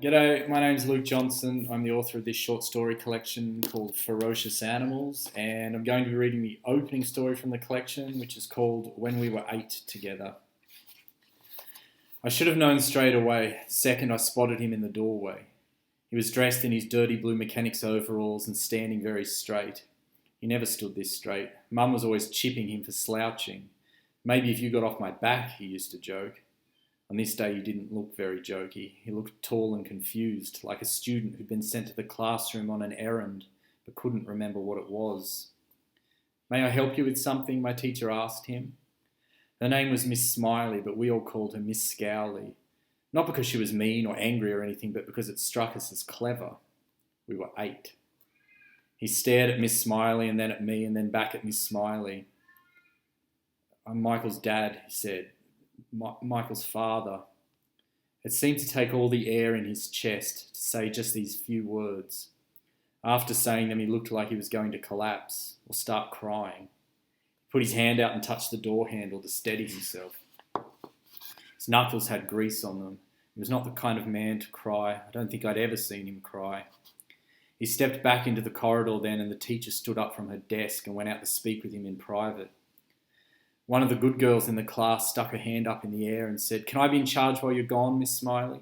G'day, my name's Luke Johnson. I'm the author of this short story collection called Ferocious Animals, and I'm going to be reading the opening story from the collection, which is called When We Were 8 Together. I should have known straight away, the second I spotted him in the doorway. He was dressed in his dirty blue mechanic's overalls and standing very straight. He never stood this straight. Mum was always chipping him for slouching. Maybe if you got off my back, he used to joke. On this day he didn't look very jokey. He looked tall and confused, like a student who'd been sent to the classroom on an errand, but couldn't remember what it was. "May I help you with something?" my teacher asked him. Her name was Miss Smiley, but we all called her Miss Scowley. Not because she was mean or angry or anything, but because it struck us as clever. We were 8. He stared at Miss Smiley and then at me and then back at Miss Smiley. "I'm Michael's dad," he said. Michael's father. It seemed to take all the air in his chest to say just these few words. After saying them, he looked like he was going to collapse or start crying. He put his hand out and touched the door handle to steady himself. His knuckles had grease on them. He was not the kind of man to cry. I don't think I'd ever seen him cry. He stepped back into the corridor then, and the teacher stood up from her desk and went out to speak with him in private. One of the good girls in the class stuck her hand up in the air and said, "Can I be in charge while you're gone, Miss Smiley?"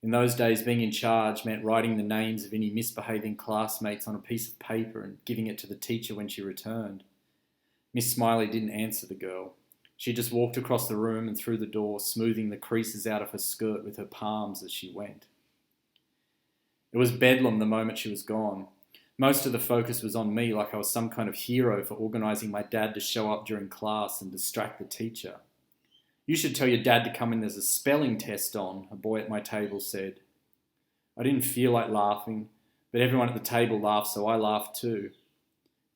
In those days, being in charge meant writing the names of any misbehaving classmates on a piece of paper and giving it to the teacher when she returned. Miss Smiley didn't answer the girl. She just walked across the room and through the door, smoothing the creases out of her skirt with her palms as she went. It was bedlam the moment she was gone. Most of the focus was on me, like I was some kind of hero for organising my dad to show up during class and distract the teacher. "You should tell your dad to come in, there's a spelling test on," a boy at my table said. I didn't feel like laughing, but everyone at the table laughed, so I laughed too.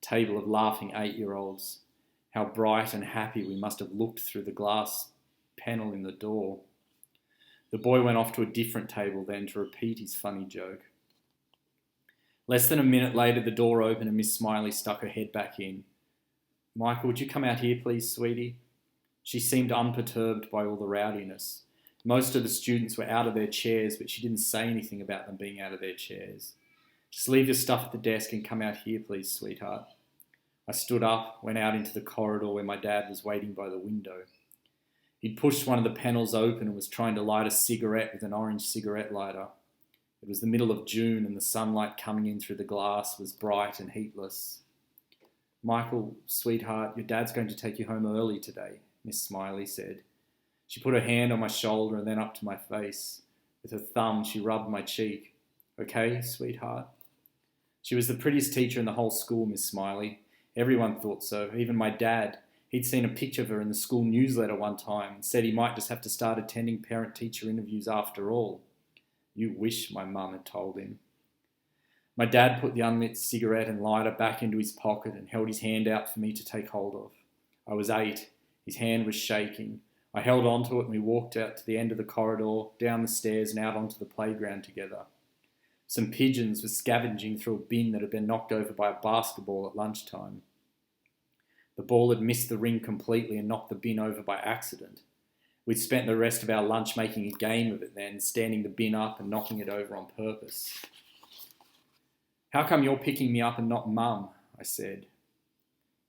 Table of laughing 8-year-olds. How bright and happy we must have looked through the glass panel in the door. The boy went off to a different table then to repeat his funny joke. Less than a minute later, the door opened and Miss Smiley stuck her head back in. "Michael, would you come out here, please, sweetie?" She seemed unperturbed by all the rowdiness. Most of the students were out of their chairs, but she didn't say anything about them being out of their chairs. "Just leave your stuff at the desk and come out here, please, sweetheart." I stood up, went out into the corridor where my dad was waiting by the window. He'd pushed one of the panels open and was trying to light a cigarette with an orange cigarette lighter. It was the middle of June and the sunlight coming in through the glass was bright and heatless. "Michael, sweetheart, your dad's going to take you home early today," Miss Smiley said. She put her hand on my shoulder and then up to my face. With her thumb, she rubbed my cheek. "Okay, sweetheart?" She was the prettiest teacher in the whole school, Miss Smiley. Everyone thought so, even my dad. He'd seen a picture of her in the school newsletter one time and said he might just have to start attending parent-teacher interviews after all. "You wish," my mum had told him. My dad put the unlit cigarette and lighter back into his pocket and held his hand out for me to take hold of. I was 8. His hand was shaking. I held on to it and we walked out to the end of the corridor, down the stairs and out onto the playground together. Some pigeons were scavenging through a bin that had been knocked over by a basketball at lunchtime. The ball had missed the ring completely and knocked the bin over by accident. We'd spent the rest of our lunch making a game of it then, standing the bin up and knocking it over on purpose. "How come you're picking me up and not Mum?" I said.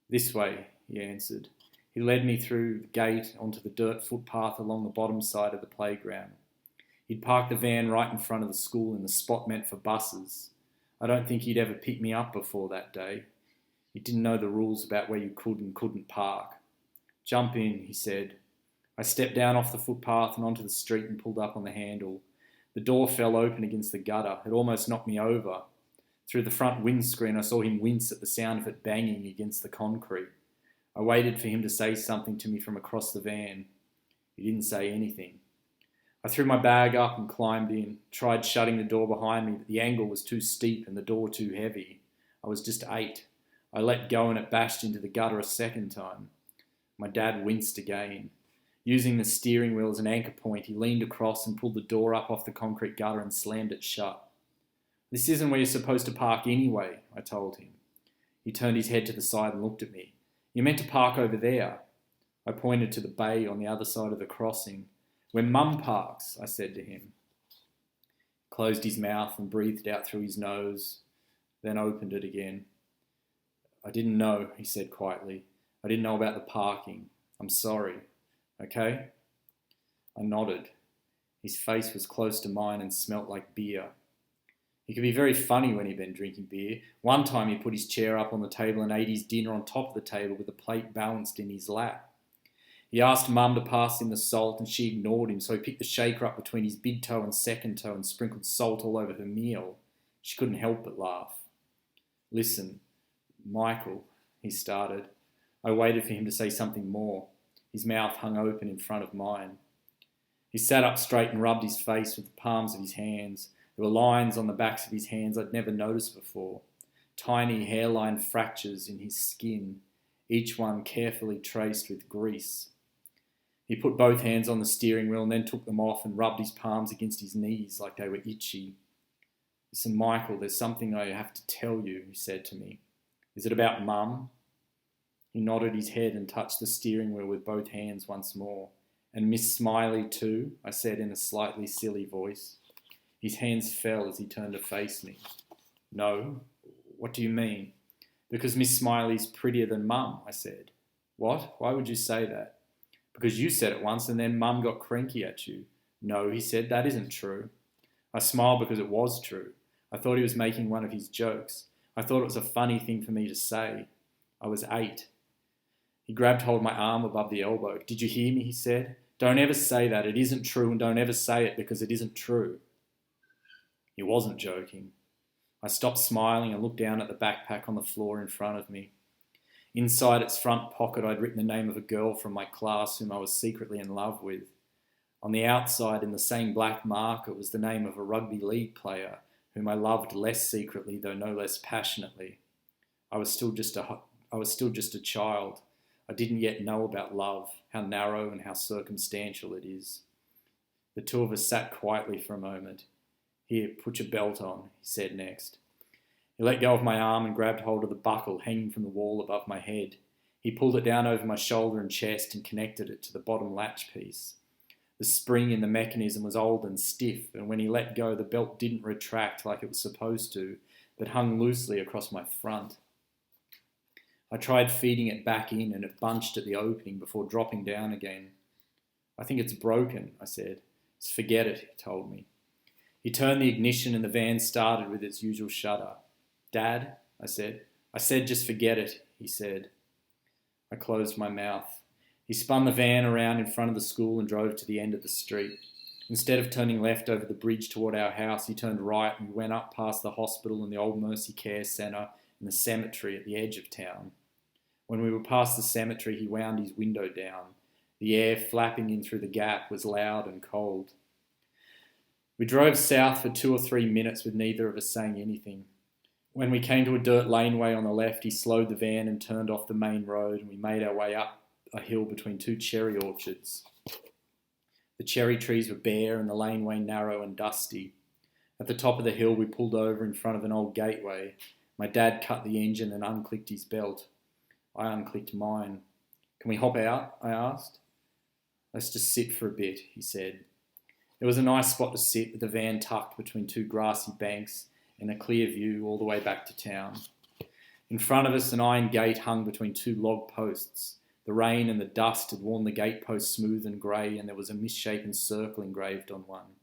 "This way," he answered. He led me through the gate onto the dirt footpath along the bottom side of the playground. He'd parked the van right in front of the school in the spot meant for buses. I don't think he'd ever picked me up before that day. He didn't know the rules about where you could and couldn't park. "Jump in," he said. I stepped down off the footpath and onto the street and pulled up on the handle. The door fell open against the gutter. It almost knocked me over. Through the front windscreen, I saw him wince at the sound of it banging against the concrete. I waited for him to say something to me from across the van. He didn't say anything. I threw my bag up and climbed in, tried shutting the door behind me, but the angle was too steep and the door too heavy. I was just 8. I let go and it bashed into the gutter a second time. My dad winced again. Using the steering wheel as an anchor point, he leaned across and pulled the door up off the concrete gutter and slammed it shut. "This isn't where you're supposed to park anyway," I told him. He turned his head to the side and looked at me. "You're meant to park over there." I pointed to the bay on the other side of the crossing. "Where Mum parks," I said to him. closed his mouth and breathed out through his nose, then opened it again. "I didn't know," he said quietly. "I didn't know about the parking. I'm sorry. Okay?" I nodded. His face was close to mine and smelt like beer. He could be very funny when he'd been drinking beer. One time he put his chair up on the table and ate his dinner on top of the table with a plate balanced in his lap. He asked Mum to pass him the salt and she ignored him, so he picked the shaker up between his big toe and second toe and sprinkled salt all over her meal. She couldn't help but laugh. "Listen, Michael," he started. I waited for him to say something more. His mouth hung open in front of mine. He sat up straight and rubbed his face with the palms of his hands. There were lines on the backs of his hands I'd never noticed before. Tiny hairline fractures in his skin, each one carefully traced with grease. He put both hands on the steering wheel and then took them off and rubbed his palms against his knees like they were itchy. "Listen, Michael, there's something I have to tell you," he said to me. "Is it about Mum?" He nodded his head and touched the steering wheel with both hands once more. "And Miss Smiley too?" I said in a slightly silly voice. His hands fell as he turned to face me. "No. What do you mean?" "Because Miss Smiley's prettier than Mum," I said. "What? Why would you say that?" "Because you said it once and then Mum got cranky at you." "No," he said, "that isn't true." I smiled because it was true. I thought he was making one of his jokes. I thought it was a funny thing for me to say. I was 8. He grabbed hold of my arm above the elbow. "Did you hear me?" he said. "Don't ever say that. It isn't true, and don't ever say it because it isn't true." He wasn't joking. I stopped smiling and looked down at the backpack on the floor in front of me. Inside its front pocket, I'd written the name of a girl from my class whom I was secretly in love with. On the outside, in the same black marker, was the name of a rugby league player whom I loved less secretly, though no less passionately. I was still just a child. I didn't yet know about love, how narrow and how circumstantial it is. The two of us sat quietly for a moment. "Here, put your belt on," he said next. He let go of my arm and grabbed hold of the buckle hanging from the wall above my head. He pulled it down over my shoulder and chest and connected it to the bottom latch piece. The spring in the mechanism was old and stiff, and when he let go, the belt didn't retract like it was supposed to, but hung loosely across my front. I tried feeding it back in, and it bunched at the opening before dropping down again. "I think it's broken," I said. "Forget it," he told me. He turned the ignition and the van started with its usual shudder. "Dad," I said. "I said just forget it," he said. I closed my mouth. He spun the van around in front of the school and drove to the end of the street. Instead of turning left over the bridge toward our house, he turned right and went up past the hospital and the Old Mercy Care Centre and the cemetery at the edge of town. When we were past the cemetery, he wound his window down. The air flapping in through the gap was loud and cold. We drove south for 2 or 3 minutes with neither of us saying anything. When we came to a dirt laneway on the left, he slowed the van and turned off the main road, and we made our way up a hill between 2 cherry orchards. The cherry trees were bare and the laneway narrow and dusty. At the top of the hill, we pulled over in front of an old gateway. My dad cut the engine and unclicked his belt. I unclicked mine. "Can we hop out?" I asked. "Let's just sit for a bit," he said. There was a nice spot to sit with the van tucked between 2 grassy banks and a clear view all the way back to town. In front of us, an iron gate hung between 2 log posts. The rain and the dust had worn the gatepost smooth and grey, and there was a misshapen circle engraved on one.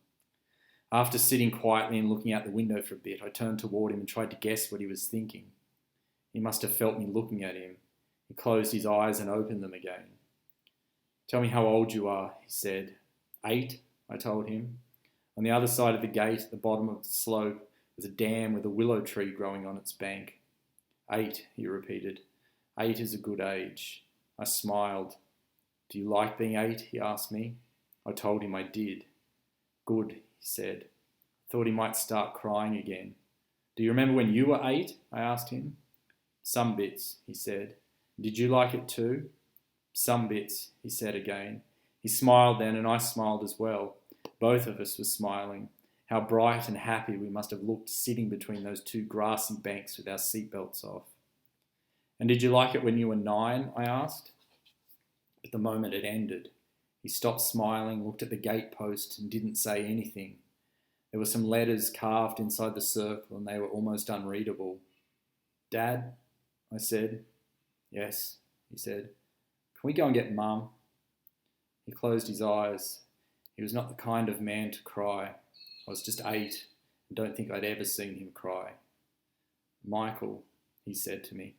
After sitting quietly and looking out the window for a bit, I turned toward him and tried to guess what he was thinking. He must have felt me looking at him. He closed his eyes and opened them again. "Tell me how old you are," he said. 8, I told him. On the other side of the gate, at the bottom of the slope, was a dam with a willow tree growing on its bank. 8, he repeated. 8 is a good age. I smiled. "Do you like being 8? He asked me. I told him I did. "Good," he said. I thought he might start crying again. "Do you remember when you were 8? I asked him. "Some bits," he said. "Did you like it too?" "Some bits," he said again. He smiled then, and I smiled as well. Both of us were smiling. How bright and happy we must have looked sitting between those 2 grassy banks with our seatbelts off. "And did you like it when you were 9? I asked. At the moment it ended. He stopped smiling, looked at the gatepost and didn't say anything. There were some letters carved inside the circle and they were almost unreadable. Dad, I said. Yes, he said. Can we go and get Mum? He closed his eyes. He was not the kind of man to cry. I was just 8 and don't think I'd ever seen him cry. Michael, he said to me.